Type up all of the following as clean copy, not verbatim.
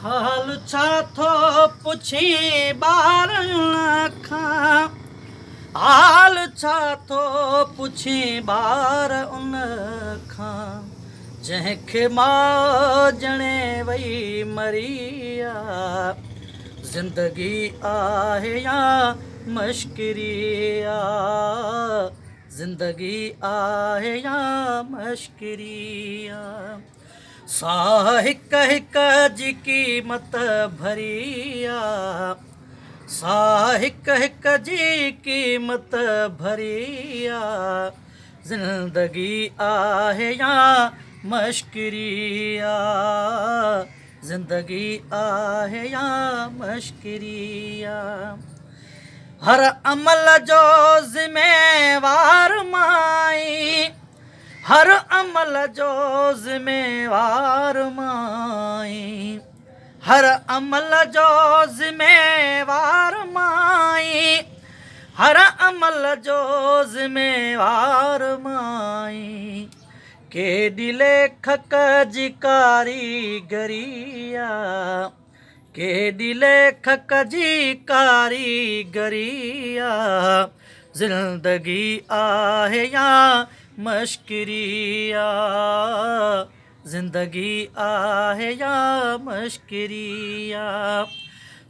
हाल छा थो पुछी ॿारनि खां, हाल छा थो पुछी ॿार उन खां, जंहिंखे माउ ॼणे वई मरी आहे। ज़िंदगी आहे या मश्किरी आहे, ज़िंदगी आहे या मश्किरी आहे। साह हिक हिक जी क़ीमत भरी आहे, साह हिक हिक जी क़ीमत भरी आहे। ज़िंदगी आहे या मश्किरी आहे, ज़िंदगी आहे या मश्किरी आहे। हर अमल जो ज़िम्मेवार माई, हर अमल जो ज़िम्मेवार माई, हर अमल जो ज़िम्मेवार माई, हर अमल जो ज़िम्मेवार माई। केॾी लेखक जी कारीगरी आहे, केॾी लेखक जी कारीगरी आहे। ज़िंदगी आहे या मश्किरी आहे, ज़िंदगी आहे या मश्किरी आहे।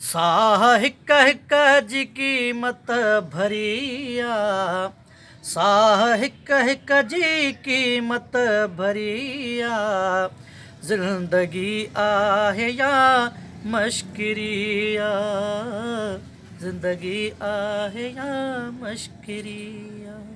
साह हिक हिक जी क़ीमत भरी आहे, साह हिक हिक जी क़ीमत भरी आहे। ज़िंदगी आहे या मश्किरी आहे, ज़िंदगी आहे या मश्किरी आहे।